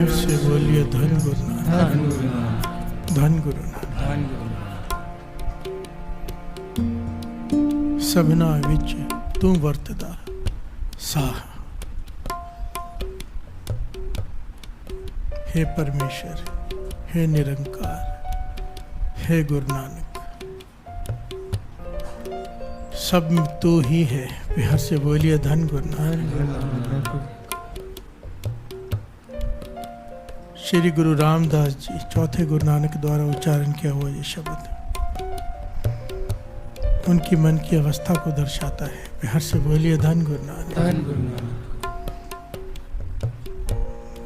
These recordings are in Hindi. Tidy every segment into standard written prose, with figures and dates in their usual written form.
से बोलिए धन गुरु नानक, धन गुरु नानक। सबना विच तू वरतदा साह। हे परमेश्वर, हे निरंकार, हे गुरु नानक, सब तू ही है। प्यार से बोलिए धन गुरु नानक। श्री गुरु रामदास जी चौथे गुरु नानक द्वारा उच्चारण किया हुआ ये शब्द उनकी मन की अवस्था को दर्शाता है। प्यार से बोलिए धन गुरु नानक, धन गुरु नानक।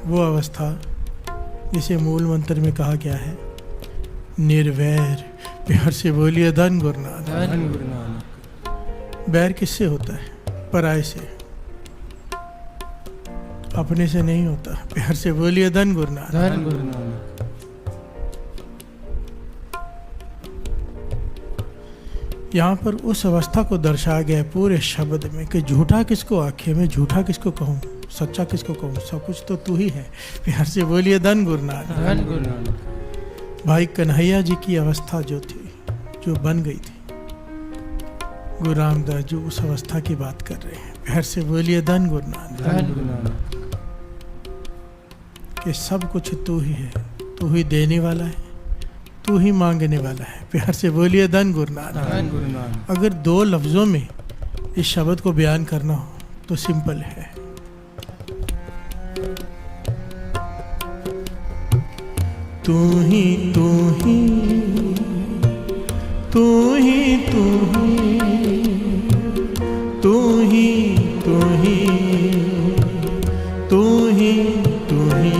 वो अवस्था जिसे मूल मंत्र में कहा गया है निर्वैर। प्यार से बोलिए धन गुरु नानक, धन गुरु नानक। बैर किससे होता है? पराये से, अपने से नहीं होता। प्यार से बोलिए धन गुरु नानक, धन गुरु नानक। यहाँ पर उस अवस्था को दर्शाया गया है पूरे शब्द में कि झूठा किसको आखे, मैं झूठा किसको कहूँ, सच्चा किसको कहूँ, सब कुछ तो तू ही है। प्यार से बोलिए धन गुरु नानक, धन गुरु नानक। भाई कन्हैया जी की अवस्था जो थी, जो बन गई थी, गुरु रामदास जी उस अवस्था की बात कर रहे हैं। प्यार से बोलिए धन गुरु नानक, धन गुरु नानक। कि सब कुछ तू ही है, तू ही देने वाला है, तू ही मांगने वाला है। प्यार से बोलिए धन गुरु नानक, धन गुरु नानक। अगर दो लफ्जों में इस शब्द को बयान करना हो तो सिंपल है, तू ही तू ही तू ही तू ही तू ही तू ही तू ही तू ही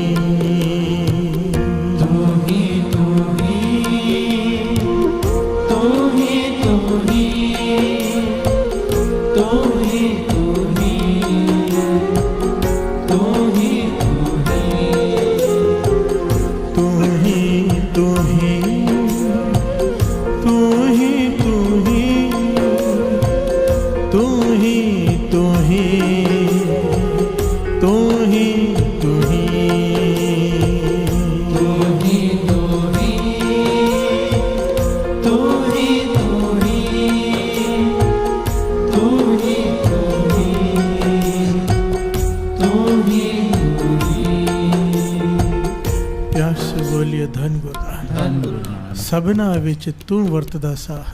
सबना विच तू वरतदा साह।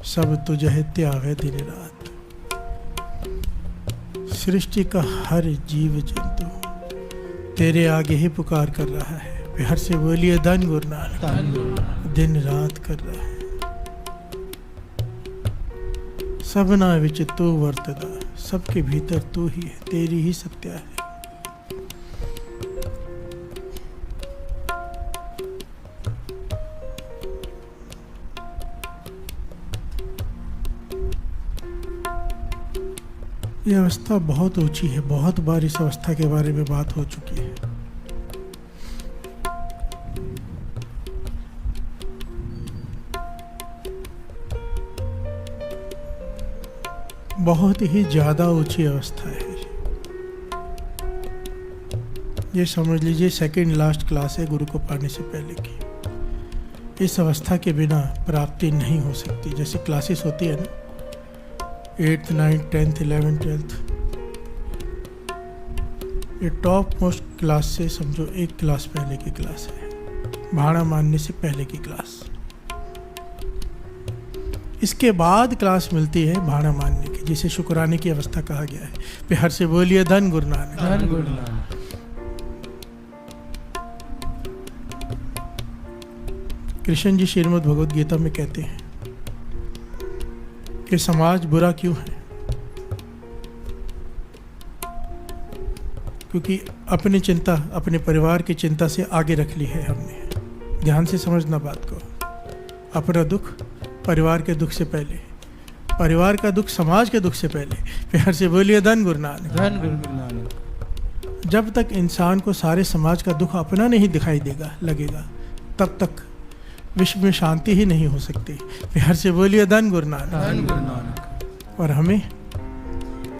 सब तुझ है त्यावे दिन रात। सृष्टि का हर जीव जंतु तेरे आगे ही पुकार कर रहा है। प्यार से बोलिए धन गुरु नानक, दिन रात कर रहा है। सबना विच तू वरतदा, सबके भीतर तू ही है, तेरी ही सत्या है। यह अवस्था बहुत ऊंची है, बहुत बार इस अवस्था के बारे में बात हो चुकी है। बहुत ही ज्यादा ऊंची अवस्था है। ये समझ लीजिए सेकंड लास्ट क्लास है गुरु को पाने से पहले की। इस अवस्था के बिना प्राप्ति नहीं हो सकती। जैसे क्लासेस होती है ना, 8th 9th 10th 11th 12th, ये टॉप मोस्ट क्लास से समझो एक क्लास पहले की क्लास है, भाड़ा मानने से पहले की क्लास। इसके बाद क्लास मिलती है भाड़ा मानने की, जिसे शुक्राने की अवस्था कहा गया है। प्यार से बोलिए धन गुरु नानक, धन गुरु नानक। कृष्ण जी श्रीमद् भगवद गीता में कहते हैं कि समाज बुरा क्यों है? क्योंकि अपनी चिंता, अपने परिवार की चिंता से आगे रख ली है हमने। ध्यान से समझना बात को। अपना दुख परिवार के दुख से पहले, परिवार का दुख समाज के दुख से पहले। प्यार से बोलिए धन गुरु नानक, धन गुरु नानक। जब तक इंसान को सारे समाज का दुख अपना नहीं दिखाई देगा लगेगा, तब तक विश्व में शांति ही नहीं हो सकती। प्यार से बोलिए धन गुरु नानक, धन गुरु नानक। और हमें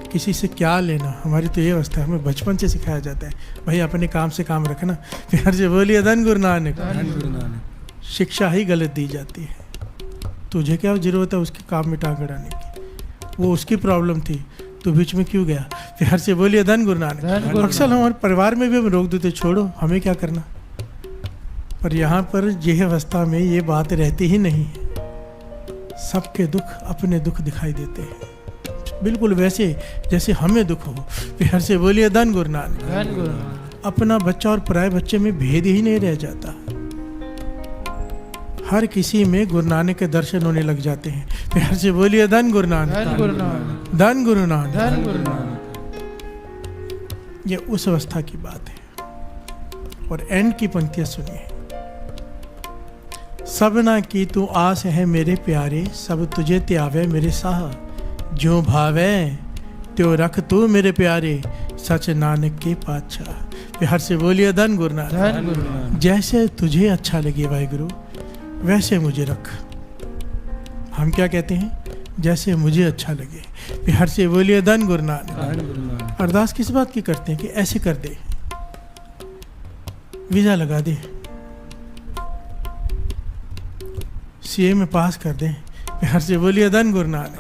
किसी से क्या लेना, हमारी तो ये अवस्था है। हमें बचपन से सिखाया जाता है भाई अपने काम से काम रखना। प्यार से बोलिए धन गुरु नानक। शिक्षा ही गलत दी जाती है। तुझे क्या जरूरत है उसके काम में टांग अड़ाने की, वो उसकी प्रॉब्लम थी, तो बीच में क्यों गया। प्यार से बोलिए धन गुरु नानक। अक्सर हमारे परिवार में भी हम रोक देते, छोड़ो हमें क्या करना, पर यहाँ पर यह अवस्था में ये बात रहती ही नहीं है। सबके दुख अपने दुख दिखाई देते हैं, बिल्कुल वैसे जैसे हमें दुख हो। प्यार से बोलिए धन गुरु नानक। अपना बच्चा और पराये बच्चे में भेद ही नहीं रह जाता, हर किसी में गुरु नानक के दर्शन होने लग जाते हैं। प्यार से बोलिए धन गुरु नानक। धन गुरु नानक। ये उस अवस्था की बात है। और एंड की पंक्तियां सुनिए। सबना की तू आस है मेरे प्यारे, सब तुझे त्यावे मेरे साह, जो भावे त्यो रख तू मेरे प्यारे, सच नानक के पातशाह। प्यार से बोलिए धन गुरु नानक। जैसे तुझे अच्छा लगे वाहिगुरु वैसे मुझे रख। हम क्या कहते हैं, जैसे मुझे अच्छा लगे। प्यार से बोलिए धन गुरु नानक। अरदास किस बात की करते हैं कि ऐसे कर दे, वीजा लगा दे, सीए में पास कर दे। प्यार से बोलिए धन गुरु नानक।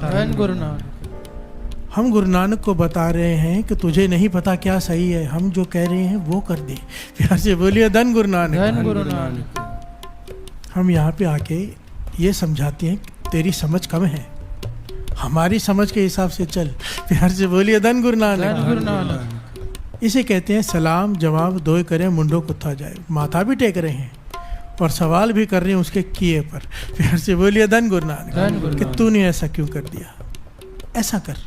हम गुरु नानक को बता रहे हैं कि तुझे नहीं पता क्या सही है, हम जो कह रहे हैं वो कर दे। प्यार से बोलिए धन गुरु नानक। हम यहाँ पे आके ये समझाते हैं तेरी समझ कम है, हमारी समझ के हिसाब से चल। प्यार से बोलिए धन गुरु नानक। इसे कहते हैं सलाम जवाब दो करें मुंडो कुत्ता जाए। माथा भी टेक रहे हैं और सवाल भी कर रहे हैं उसके किए पर। प्यार से बोलिए धन गुरु नानक। कि तूने ऐसा क्यों कर दिया, ऐसा कर।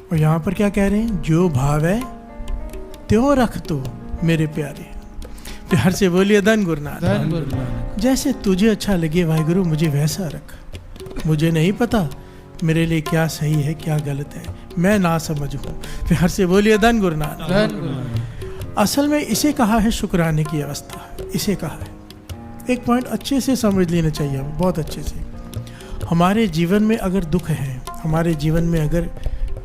और यहाँ पर क्या कह रहे हैं, जो भाव है त्यों रख तू मेरे प्यारे। प्यार से बोलिए धन गुरु नानक। जैसे तुझे अच्छा लगे वाहिगुरु मुझे वैसा रख। मुझे नहीं पता मेरे लिए क्या सही है क्या गलत है, मैं ना समझ हूँ। प्यार से बोलिए धन गुरु नानक। असल में इसे कहा है शुक्राने की अवस्था, इसे कहा है। एक पॉइंट अच्छे से समझ लेना चाहिए, बहुत अच्छे से। हमारे जीवन में अगर दुख है, हमारे जीवन में अगर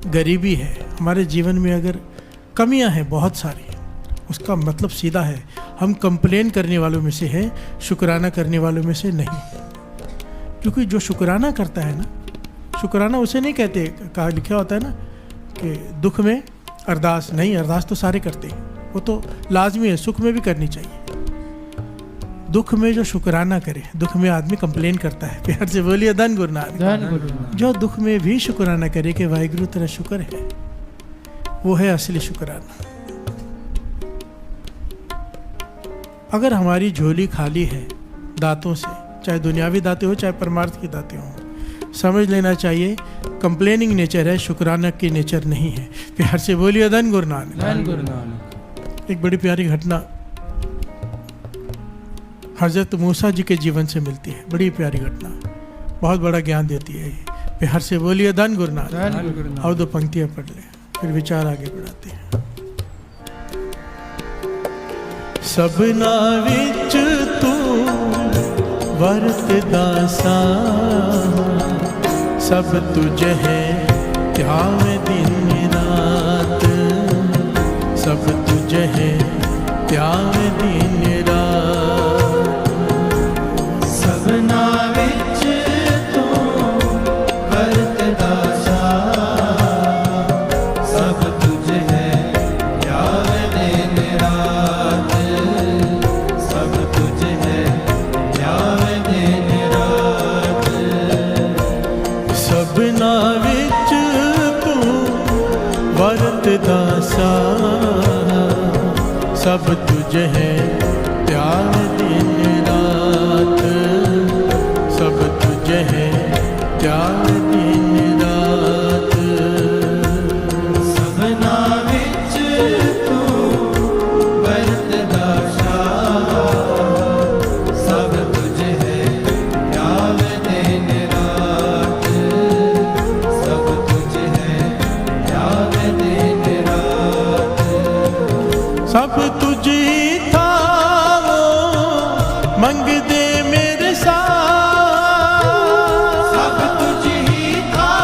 गरीबी है, हमारे जीवन में अगर कमियां हैं बहुत सारी, उसका मतलब सीधा है हम कंप्लेन करने वालों में से है, शुक्राना करने वालों में से नहीं। क्योंकि जो शुक्राना करता है ना, शुक्राना उसे नहीं कहते, कहा लिखा होता है ना कि दुख में अरदास नहीं, अरदास तो सारे करते हैं, वो तो लाजमी है, सुख में भी करनी चाहिए। दुख में जो शुक्राना करे, दुख में आदमी कंप्लेन करता है। प्यार से बोलिए धन गुरु नानक। जो दुख में भी शुक्राना करे कि वाहिगुरु तेरा शुक्र है, वो है असली शुक्राना। अगर हमारी झोली खाली है दांतों से, चाहे दुनियावी दांतें हो चाहे परमार्थ की दांतें हों, समझ लेना चाहिए कंप्लेनिंग नेचर है, शुक्राना की नेचर नहीं है। प्यार से बोलिए धन गुरु नानक। एक बड़ी प्यारी घटना हजरत मूसा जी के जीवन से मिलती है, बड़ी प्यारी घटना, बहुत बड़ा ज्ञान देती है। प्यार से बोलिए धन गुरु नानक। और दो पंक्तियां पढ़ ले, फिर विचार आगे बढ़ाते हैं। सबना विच तू वरत दासा, सब तुझ है त्यावे दिन रात, सब तुझ है त्यावे दिन रात। सबना विच तू वरत दासा, सब तुझ है त्यावे दिन रात, सब तुझ है त्यावे दिन रात। सबना विच तू वरत दासा, सब तुझ है त्यावे दिन रात, सब तुझ है त्यावे दिन रात। सबना विच तू वरत दासा, सब तुझ है त्यावे दिन रात, सब तुझ है त्यावे दिन रात। सब तुझ ही था वो मंग दे मेरे साथ, सब तुझ ही था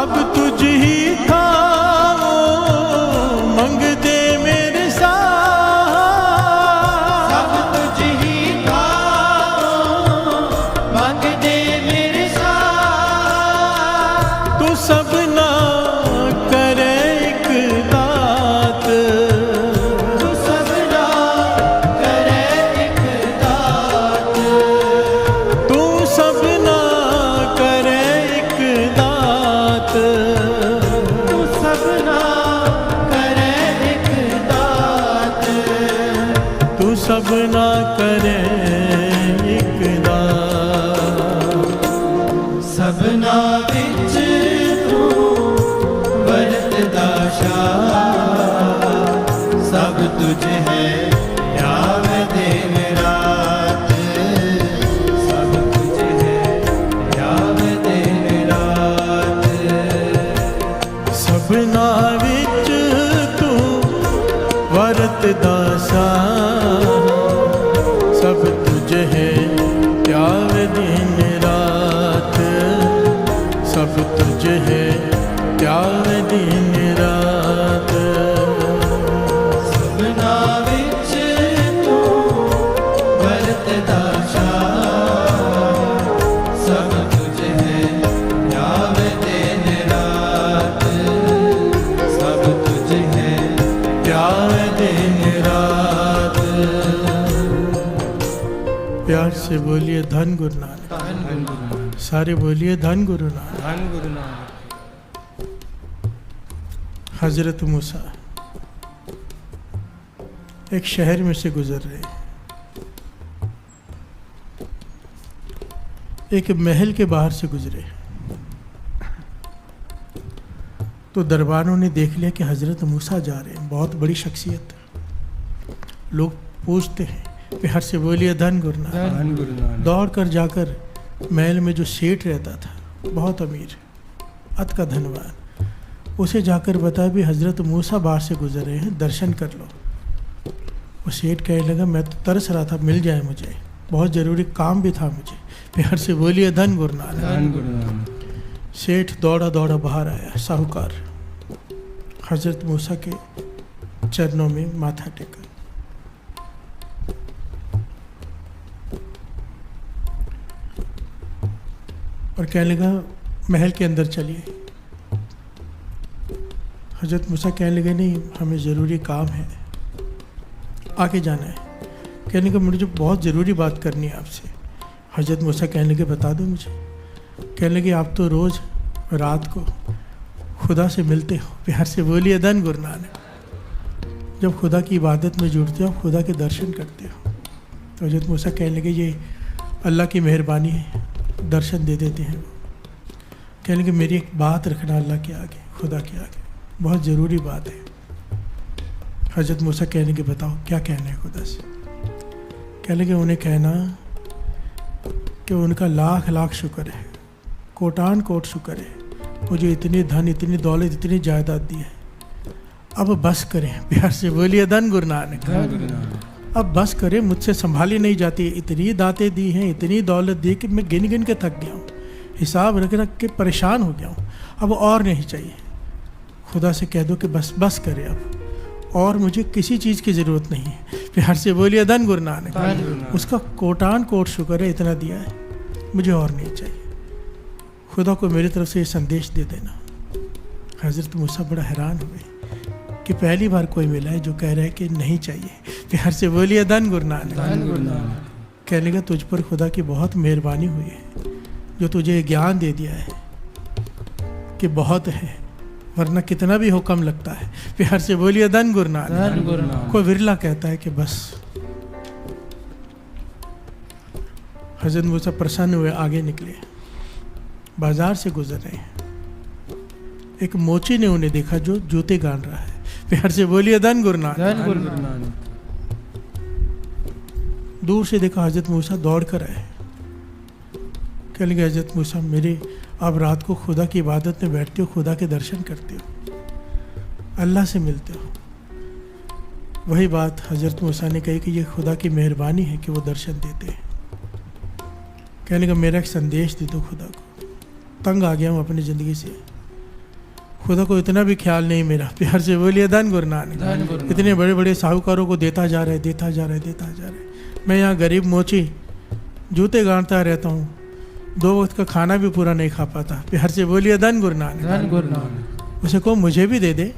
सब तुझ ही था मंग दे मेरे साथ, सब तुझ ही था मंग दे मेरे साथ। तू सब ना करे एक दात, तू सब ना करे एक दात, तू सब ना करे एक दात, तू सब ना करे एक दात। तू सब ना करे एक दात। सबना विच तू वरतदा शाह, सब तुझ है याव दिन रात, सब तुझ है याव दिन रात। सबना विच तू वरतदा शाह, सब तुझ है प्यार दिन रात, सब तुझ है प्यार दिन रात। सबना विच तू वरतदा शाह, सब तुझ है याव दिन रात, सब तुझ है प्यार दिन रात। प्यार से बोलिए धन गुरु नानक, धन गुरु नानक, सारे बोलिए धन गुरु नानक। धन गुरु नानक। हजरत मूसा एक शहर में से गुजर रहे, एक महल के बाहर से गुजरे तो दरबारों ने देख लिया कि हजरत मूसा जा रहे हैं, बहुत बड़ी शख्सियत। लोग पूछते हैं, प्यार से बोलिए धन गुरु नानक। धन गुरु नानक। दौड़ कर जाकर महल में जो सेठ रहता था, बहुत अमीर, अत का धनवान, उसे जाकर बताया भी हजरत मूसा बाहर से गुजर रहे हैं, दर्शन कर लो। वो सेठ कहने लगा मैं तो तरस रहा था मिल जाए मुझे, बहुत ज़रूरी काम भी था मुझे। प्यार से बोलिए धन गुरु नानक। धन गुरु नानक। सेठ दौड़ा दौड़ा बाहर आया, साहूकार हजरत मूसा के चरणों में माथा टेका। और कहने लगा महल के अंदर चलिए। हजरत मूसा कहने लगे नहीं हमें ज़रूरी काम है, आगे जाना है। कहने लगा मुझे बहुत ज़रूरी बात करनी है आपसे। हजरत मूसा कहने लगे बता दो मुझे। कहने लगे आप तो रोज़ रात को खुदा से मिलते हो। प्यार से बोलिए धन गुरु नानक। जब खुदा की इबादत में जुड़ते हो, खुदा के दर्शन करते हो। तो हजरत मूसा कहने लगे ये अल्लाह की मेहरबानी है, दर्शन दे देते हैं। कहने लगे मेरी एक बात रखना अल्लाह के आगे, खुदा के आगे, बहुत ज़रूरी बात है। हजरत मूसा कहने के बताओ क्या कहना है खुदा से। कहने लगे उन्हें कहना कि उनका लाख लाख शुक्र है, कोटान कोट शुक्र है, मुझे इतनी धन, इतनी दौलत, इतनी जायदाद दी है। अब बस करें। प्यार से बोलिए धन गुरु नानक। अब बस करें, मुझसे संभाली नहीं जाती। इतनी दातें दी हैं, इतनी दौलत दी कि मैं गिन गिन के थक गया हूँ, हिसाब रख रख के परेशान हो गया हूँ, अब और नहीं चाहिए। खुदा से कह दो कि बस बस करे अब, और मुझे किसी चीज़ की ज़रूरत नहीं है। प्यार से बोलिए धन गुरु नानक। उसका कोटान कोट शुक्र है, इतना दिया है, मुझे और नहीं चाहिए। खुदा को मेरी तरफ से ये संदेश दे देना। हज़रत मूसा बड़ा हैरान हुए कि पहली बार कोई मिला है जो कह रहा है कि नहीं चाहिए। प्यार से बोलिए धन गुरु नानक। कहने लगा तुझ पर खुदा की बहुत मेहरबानी हुई है, जो तुझे ज्ञान दे दिया है कि बहुत है, वरना कितना भी हो कम लगता है। प्यार से बोलिए धन गुरु नानक। कोई विरला कहता है कि बस। हज़रत मूसा प्रसन्न हुए, आगे निकले, बाजार से गुजर रहे हैं। एक मोची ने उन्हें देखा जो जूते गान रहा है। प्यार से बोलिए धन गुरु नानक। दूर से देखा हजरत मूसा दौड़ कर आए। कहने लगे हजरत मूसा मेरे आप रात को खुदा की इबादत में बैठते हो, खुदा के दर्शन करते हो, अल्लाह से मिलते हो। वही बात हजरत मूसा ने कही कि ये खुदा की मेहरबानी है कि वो दर्शन देते हैं। कहने का मेरा एक संदेश दे दो खुदा को, तंग आ गया हूँ अपनी ज़िंदगी से, खुदा को इतना भी ख्याल नहीं मेरा। प्यार से बोलिए धन गुरु नानक। इतने बड़े बड़े साहूकारों को देता जा रहा है, देता जा रहा है, देता जा रहा है। मैं यहाँ गरीब मोची जूते गांठता रहता हूँ, 2 वक्त का खाना भी पूरा नहीं खा पाता। प्यार से बोलिए धन गुरु नानक। उसे को मुझे भी दे दे,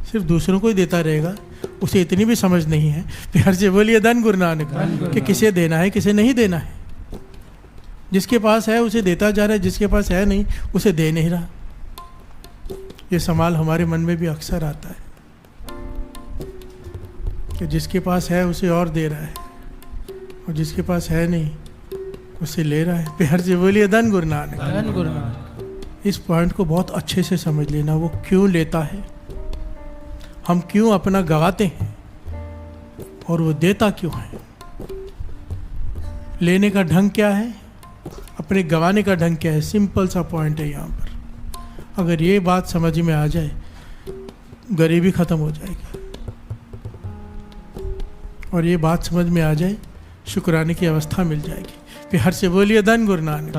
सिर्फ दूसरों को ही देता रहेगा, उसे इतनी भी समझ नहीं है। प्यार से बोलिए धन गुरु नानक कि किसे देना है किसे नहीं देना है। जिसके पास है उसे देता जा रहा है, जिसके पास है नहीं उसे दे नहीं रहा। ये सवाल हमारे मन में भी अक्सर आता है कि जिसके पास है उसे और दे रहा है, और जिसके पास है नहीं उसे ले रहा है। प्यार से बोलिए धन गुरु नानक। इस पॉइंट को बहुत अच्छे से समझ लेना, वो क्यों लेता है, हम क्यों अपना गवाते हैं, और वो देता क्यों है। लेने का ढंग क्या है, अपने गवाने का ढंग क्या है। सिंपल सा पॉइंट है यहाँ पर। अगर ये बात समझ में आ जाए, गरीबी खत्म हो जाएगी, और ये बात समझ में आ जाए, शुक्राने की अवस्था मिल जाएगी। प्यार से बोलिए धन गुरु नानक।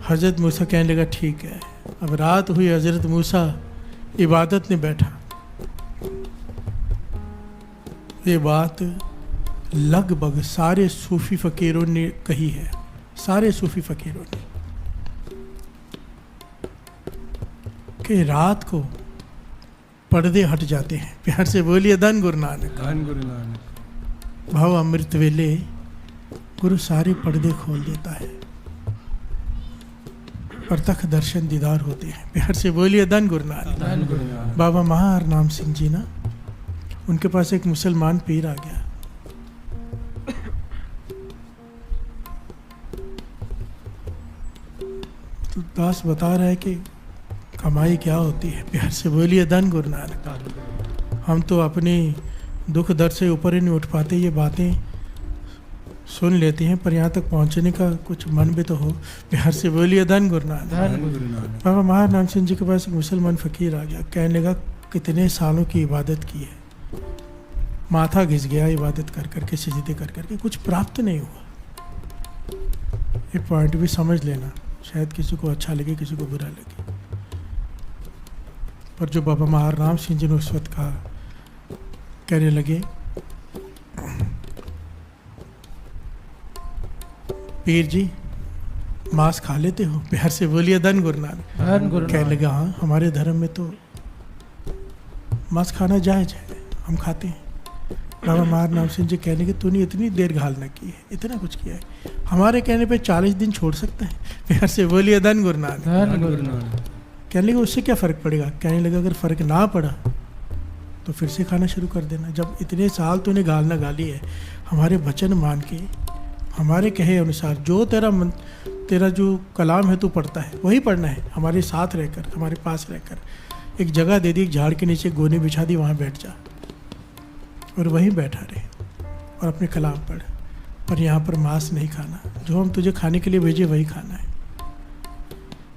हजरत मूसा कहने लगा ठीक है। अब रात हुई, हजरत मूसा इबादत में बैठा। ये बात लगभग सारे सूफी फकीरों ने कही है, सारे सूफी फकीरों ने, कि रात को पर्दे हट जाते हैं। प्यार से बोलिए धन गुरु नानक। भाव अमृत वेले गुरु सारे पर्दे खोल देता है, प्रत्यक्ष दर्शन दीदार होते हैं। प्यार से बोलिए धन गुरु नानक। बाबा महाहरनाम सिंह जी ना, उनके पास एक मुसलमान पीर आ गया। तो दास बता रहा है कि कमाई क्या होती है। प्यार से बोलिए धन गुरु नानक। हम तो अपनी दुख दर्द से ऊपर ही नहीं उठ पाते, ये बातें सुन लेते हैं, पर यहाँ तक पहुँचने का कुछ मन भी तो हो। प्यार से बोलिए धन गुरु नानक। बाबा महाराम सिंह जी के पास एक मुसलमान फ़कीर आ गया। कहने लगा कितने सालों की इबादत की है, माथा घिस गया इबादत कर करके, सजदे कर करके, कुछ प्राप्त नहीं हुआ। ये पॉइंट भी समझ लेना, शायद किसी को अच्छा लगे किसी को बुरा लगे, पर जो बाबा महाराम सिंह जी ने उस वक्त कहा, कहने लगे पीर जी मांस खा लेते हो। प्यार से बोलिए धन गुरु नानक। कहने लगा हाँ, हमारे धर्म में तो मांस खाना जायज है, हम खाते हैं। बाबा महाराम सिंह जी कहने के तूने इतनी देर घालना की है, इतना कुछ किया है, हमारे कहने पे 40 दिन छोड़ सकता है। प्यार से बोलिए धन गुरु नानक। कहने लगे उससे क्या फ़र्क पड़ेगा। कहने लगा अगर फ़र्क ना पड़ा तो फिर से खाना शुरू कर देना। जब इतने साल तूने गालना गाली है, हमारे वचन मान के, हमारे कहे अनुसार जो तेरा जो कलाम है तू पढ़ता है वही पढ़ना है। हमारे साथ रहकर, हमारे पास रहकर, एक जगह दे दी, एक झाड़ के नीचे गोनी बिछा दी, वहाँ बैठ जा और वहीं बैठा रहे और अपने कलाम पढ़। पर यहाँ पर मांस नहीं खाना, जो हम तुझे खाने के लिए भेजे वही खाना है।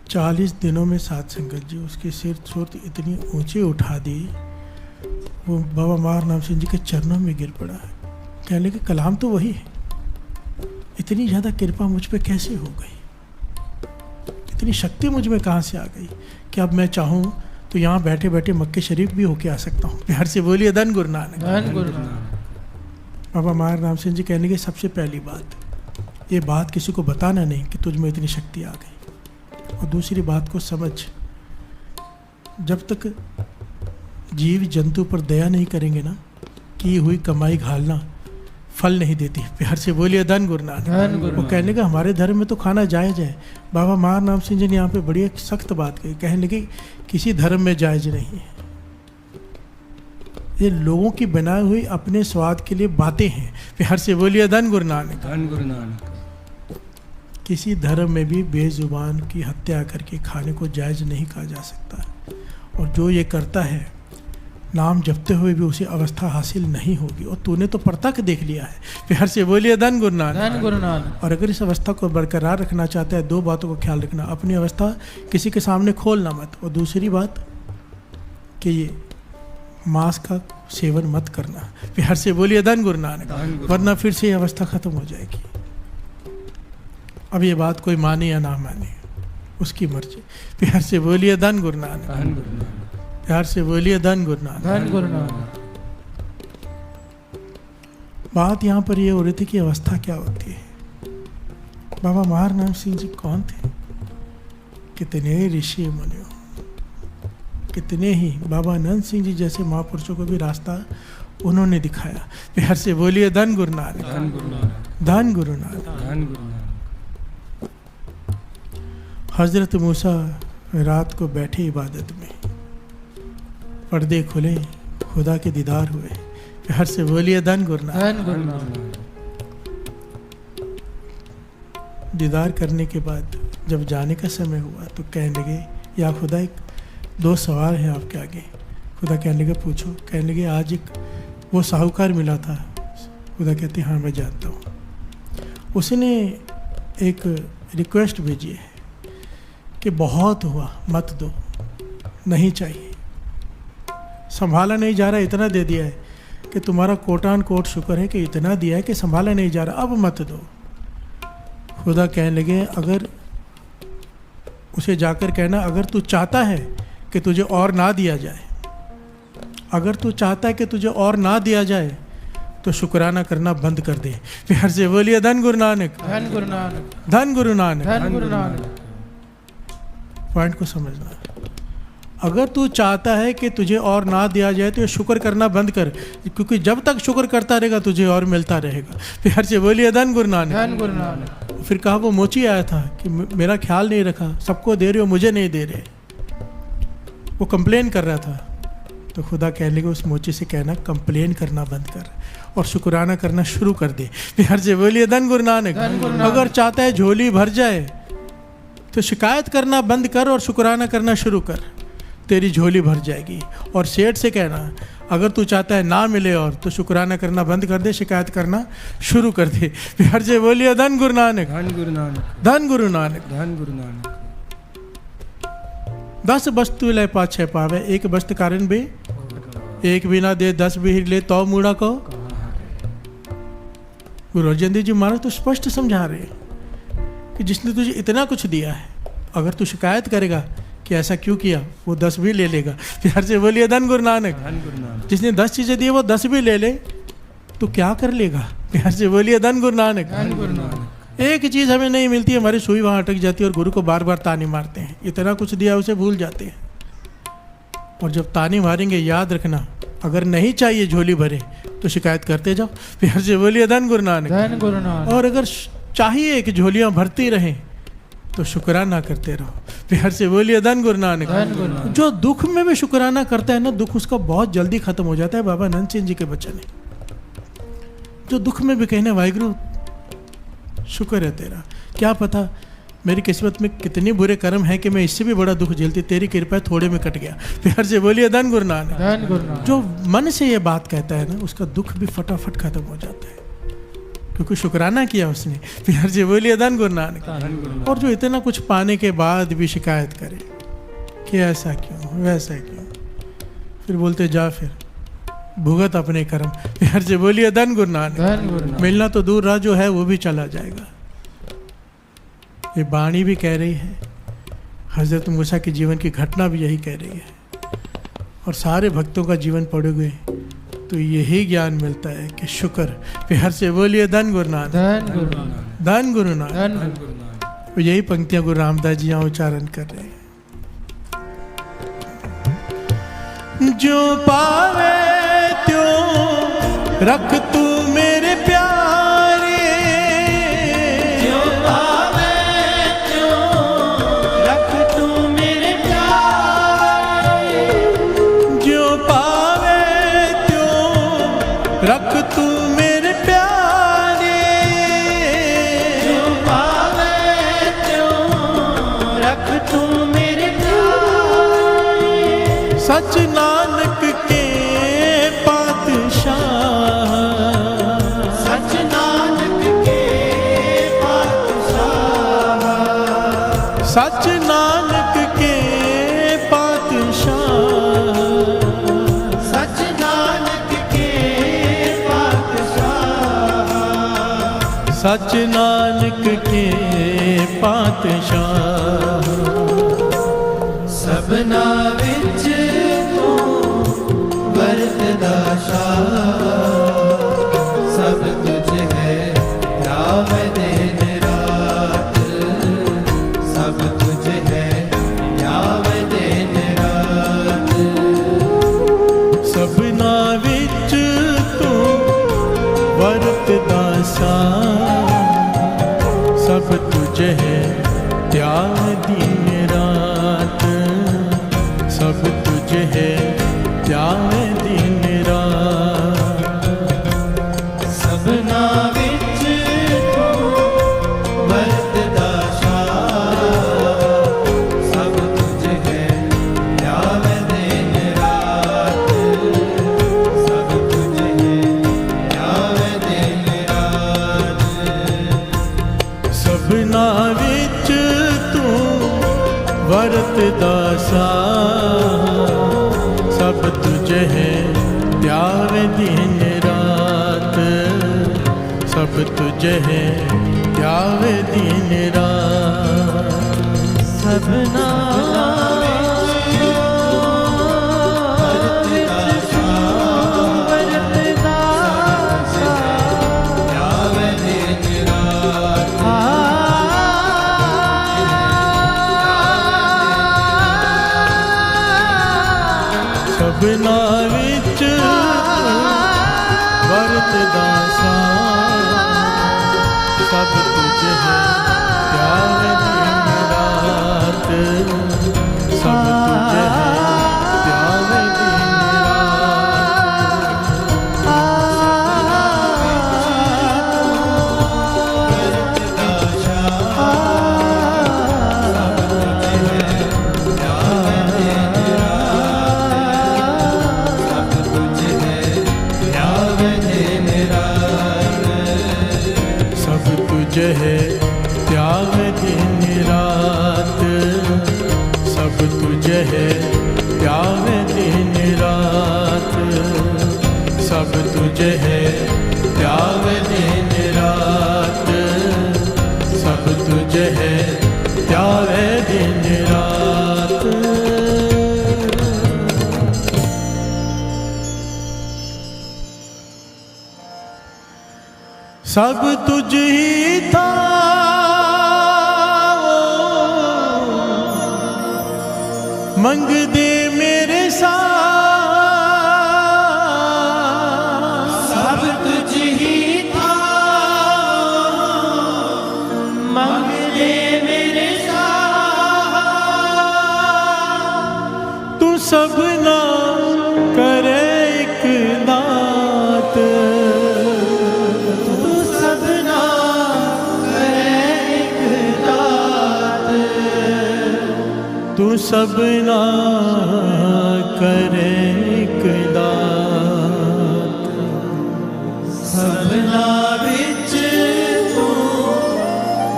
40 दिनों में साध संगत जी उसके सिर छोट इतनी ऊंचे उठा दी, वो बाबा महाराम सिंह जी के चरणों में गिर पड़ा है। कहने लगे कलाम तो वही है, इतनी ज़्यादा कृपा मुझ पे कैसे हो गई, इतनी शक्ति मुझ में कहाँ से आ गई कि अब मैं चाहूँ तो यहाँ बैठे बैठे मक्के शरीफ भी होके आ सकता हूँ। प्यार से बोलिए धन गुरु नानक। बाबा महाराम सिंह जी कहने की सबसे पहली बात, ये बात किसी को बताना नहीं कि तुझ में इतनी शक्ति आ गई। और दूसरी बात को समझ, जब तक जीव जंतु पर दया नहीं करेंगे ना, की हुई कमाई घालना फल नहीं देती। प्यार से बोलिए धन गुरु नानक। वो कहने का हमारे धर्म में तो खाना जायज है। बाबा महाराम सिंह जी ने यहाँ पे बड़ी एक सख्त बात कही। कहने लगे किसी धर्म में जायज नहीं है, ये लोगों की बनाई हुई अपने स्वाद के लिए बातें हैं। प्यार से बोलिए धन गुरु नानक। किसी धर्म में भी बेजुबान की हत्या करके खाने को जायज नहीं कहा जा सकता, और जो ये करता है नाम जपते हुए भी उसे अवस्था हासिल नहीं होगी। और तूने तो प्रत्यक्ष देख लिया है। प्यार से बोलिए धन गुरु नानक। और अगर इस अवस्था को बरकरार रखना चाहता है, 2 बातों को ख्याल रखना, अपनी अवस्था किसी के सामने खोलना मत, और दूसरी बात कि ये मांस का सेवन मत करना। प्यार से बोलिए धन गुरु नानक, वरना फिर से ये अवस्था खत्म हो जाएगी। अब ये बात कोई माने या ना माने, उसकी मर्जी। प्यार से बोलिए धन गुरु नानक, धन गुरु नानक, प्यार से बोलिए धन गुरु नानक। धन गुरु नानक। बात यहाँ पर ये हो रही थी कि अवस्था क्या होती है। बाबा महाराम सिंह जी कौन थे? कितने ऋषि मुनियों, कितने ही बाबा अनंत सिंह जी जैसे महापुरुषों को भी रास्ता उन्होंने दिखाया। प्यार से बोलिए धन गुरु नानक, धन गुरु नानक, धन गुरु नानक। धन गुरु नानक। हजरत मूसा रात को बैठे इबादत में, पर्दे खुले, खुदा के दीदार हुए। प्यार से बोलिए धन गुरु नानक। धन गुरु नानक। दीदार करने के बाद जब जाने का समय हुआ तो कहने लगे, या खुदा एक दो सवाल है आपके आगे। खुदा कहने लगे पूछो। कहने लगे आज एक वो साहूकार मिला था। खुदा कहते हाँ मैं जानता हूँ। उसने एक रिक्वेस्ट भेजी है कि बहुत हुआ मत दो, नहीं चाहिए, संभाला नहीं जा रहा, इतना दे दिया है कि तुम्हारा कोटान कोट शुक्र है कि इतना दिया है कि संभाला नहीं जा रहा, अब मत दो। खुदा कहने लगे अगर उसे जाकर कहना अगर तू चाहता है कि तुझे और ना दिया जाए, अगर तू चाहता है कि तुझे और ना दिया जाए तो शुक्राना करना बंद कर दे। प्यार से बोलिए धन गुरु नानक, धन गुरु नानक, धन गुरु नानक। धन गुरु नानक। पॉइंट को समझना। अगर तू चाहता है कि तुझे और ना दिया जाए तो शुक्र करना बंद कर, क्योंकि जब तक शुक्र करता रहेगा तुझे और मिलता रहेगा। प्यार से बोलिए धन गुरु नानक, धन गुरु नानक। फिर कहा वो मोची आया था कि मेरा ख्याल नहीं रखा, सबको दे रहे हो मुझे नहीं दे रहे, वो कंप्लेन कर रहा था। तो खुदा कहने लगे उस मोची से कहना कंप्लेन करना बंद कर और शुक्राना करना शुरू कर दे। प्यार से बोलिए धन गुरु नानक। धन गुरु नानक। अगर चाहता है झोली भर जाए तो शिकायत करना बंद कर और शुक्राना करना शुरू कर, तेरी झोली भर जाएगी। और सेठ से कहना अगर तू चाहता है ना मिले और तो शुक्राना करना बंद कर दे, शिकायत करना शुरू कर दे। प्यार से बोलिए धन गुरु नानक, धन गुरु नानक, धन गुरु नानक। धन गुरु नानक। 10 वस्तु ले पाछे पावे, एक वस्तु कारण भी एक भी ना दे, 10 भी ले तो मूड़ा को। गुरु अर्जन देव जी महाराज तो स्पष्ट समझा रहे हैं कि जिसने तुझे इतना कुछ दिया है, अगर तू शिकायत करेगा कि ऐसा क्यों किया, वो 10 भी ले लेगा। प्यार से बोलिए धन गुरु नानक। धन गुरु नानक। जिसने 10 चीजें दी वो 10 भी ले ले तो क्या कर लेगा। प्यार से बोलिए धन गुरु नानक। धन गुरु नानक। एक चीज हमें नहीं मिलती, हमारी सुई वहां अटक जाती है और गुरु को बार बार ताने मारते हैं। इतना कुछ दिया उसे भूल जाते हैं। और जब ताने मारेंगे याद रखना, अगर नहीं चाहिए झोली भरे तो शिकायत करते जाओ। प्यार से बोलिए धन गुरु नानक। धन गुरु नानक। और अगर चाहिए कि झोलियां भरती रहें तो शुक्राना करते रहो। प्यार से बोलिए धन गुरु नानक। धन गुरु नानक। जो दुख में भी शुक्राना करता है ना, दुख उसका बहुत जल्दी खत्म हो जाता है। बाबा अनंत सिंह जी के बच्चन है, जो दुख में भी कहने वाहिगुरु शुक्र है तेरा, क्या पता मेरी किस्मत में कितने बुरे कर्म हैं कि मैं इससे भी बड़ा दुख झेलती, तेरी कृपा थोड़े में कट गया। प्यार से बोलिए धन गुरु नानक। धन गुरु नानक। जो मन से ये बात कहता है ना, उसका दुख भी फटाफट खत्म हो जाता है, क्योंकि शुक्राना किया उसने। प्यार से बोलिए धन गुरु नानक। धन गुरु नानक। और जो इतना कुछ पाने के बाद भी शिकायत करे कि ऐसा क्यों वैसा क्यों, फिर बोलते जा फिर भुगत अपने कर्म। प्यार से बोलिए धन गुरु नानक। धन गुरु नानक। मिलना तो दूर रहा, जो है वो भी चला जाएगा। ये वाणी भी कह रही है, हजरत मूसा के जीवन की घटना भी यही कह रही है। और सारे भक्तों का जीवन पढ़ोगे तो यही ज्ञान मिलता है कि शुक्र। प्यार से बोलिए धन गुरु नानक। धन गुरु नानक। धन गुरु नानक। धन धन गुरु नानक। तो यही पंक्तियां गुरु रामदास जी यहाँ उच्चारण कर रहे हैं। जो पावे त्यों रख तू मेरे प्यारे, जो पावे त्यों रख तू मेरे प्यारे, जो पावे त्यों रख तू मेरे प्यारे, जो पावे त्यों रख तू मेरे प्यारे। सच नानक के पातशाह, सच नानक के पातशाह, सच नानक के पातशाह, सच नानक के पातशाह, सच नानक के पातशाह। ਸਭਨਾ ਵਿੱਚ ਤੂੰ ਵਰਤਦਾ ਸ਼ਾਹ ਸਭ ਤੁਝ ਹੈ ਰਾਵ ਦਿਨ ਰਾਤ ਸਭ ਤੁਝ ਹੈ ਰਾਵ ਦਿਨ ਰਾਤ ਸਭਨਾ ਵਿੱਚ ਤੂੰ ਵਰਤਦਾ ਸਾਂ ਸਭ ਤੁਝ ਹੈ ਧਿਆਨ ਦਿਨ ਰਾਤ ਸਭ ਤੁਝ ਹੈ ਧਿਆਨ ਦਿਨ ਰਾਤ ਸਭਨਾ ਵਿੱਚ ਤੂੰ ਵਰਤਦਾ ਸ਼ਾਹ ਸਭ ਤੁਝ ਹੈ ਰਾਵ ਦਿਨ ਰਾਤ ਸਭ ਤੁਝ ਹੈ ਰਾਵ ਦਿਨ ਰਾਤ ਸਭਨਾ ਵਿੱਚ ਤੂੰ ਵਰਤਦਾ ਸਾਂ ਸਭ ਤੁਝ ਹੈ ਧਿਆਨ ਦਿਨ ਰਾਤ ਸਭ ਤੁਝ ਹੈ ਧਿਆਨ ਦਿਨ ਰਾਤ ਸਭਨਾ ਸਭਨਾ ਵਿੱਚ ਵਰਤਦਾ ਸਾਂ ਸਭ ਤੁਝ ਹੈ ਧਿਆਨ ਦਿਨ ਰਾਤ ਸਭ ਤੁਝ ਹੈ ਧਿਆਨ ਦਿਨ ਸਭ ਤੁਝ ਹੈ ਧਿਆਨ ਦਿਨ ਰਾਤ ਸਭ ਤੁਝ ਹੈ ਧਿਆਨ ਦਿਨ ਰਾਤ ਸਭ ਤੁਝ ਹੈ ਧਿਆਨ ਦਿਨ ਰਾਤ ਸਭ ਤੁਝ ਹੈ ਧਿਆਨ ਦਿਨ ਰਾਤ ਸਭ ਤੁਝ ਹੀ ਥਾ ਮੰਗਦੇ ਮੇਰੇ ਸਾਹ ਸਭ ਤੁਝ ਹੀ ਥਾ ਮੰਗਦੇ ਮੇਰੇ ਸਾਹ ਤੂੰ ਸਭਨਾ ਕਰੇ ਇੱਕ ਦਾਤ ਤੂੰ ਸਭਨਾ ਕਰੇ ਇੱਕ ਦਾਤ ਤੂੰ ਸਭਨਾ ਕਰੇ ਇੱਕ ਦਾਤ ਸਭਨਾ ਵਿੱਚ ਤੂੰ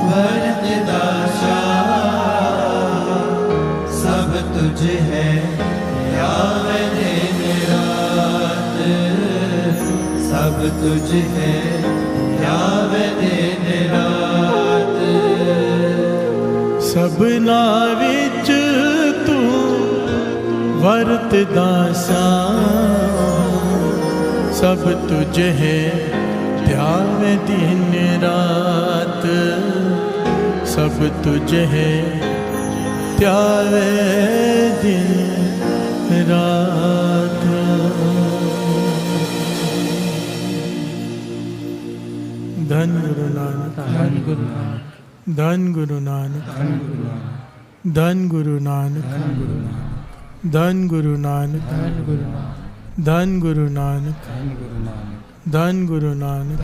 ਵਰਤਦਾ ਸ਼ਾਹ ਸਭ ਤੁਝ ਹੈ ਰਾਵ ਦਿਨ ਰਾਤ ਸਭ ਤੁਝ ਹੈ ਰਾਵ ਦਿਨ ਰਾਤ ਸਭਨਾ ਵਿੱਚ ਤੂੰ ਵਰਤਦਾ ਸਾਂ ਸਭ ਤੁਝ ਹੈ ਧਿਆਨ ਦਿਨ ਰਾਤ ਸਭ ਤੁਝ ਹੈ ਧਿਆਨ ਦਿਨ ਰਾਤ ਧੰਨ ਗੁਰੂ ਨਾਨਕ ਧੰਨ ਗੁਰੂ ਨਾਨਕ ਧੰਨ ਗੁਰੂ ਨਾਨਕ ਧੰਨ ਗੁਰੂ ਨਾਨਕ ਧੰਨ ਗੁਰੂ ਨਾਨਕ ਧੰਨ ਗੁਰੂ ਨਾਨਕ ਧੰਨ ਗੁਰੂ ਨਾਨਕ ਧੰਨ ਗੁਰੂ ਨਾਨਕ ਧੰਨ ਗੁਰੂ ਨਾਨਕ ਧੰਨ ਗੁਰੂ ਨਾਨਕ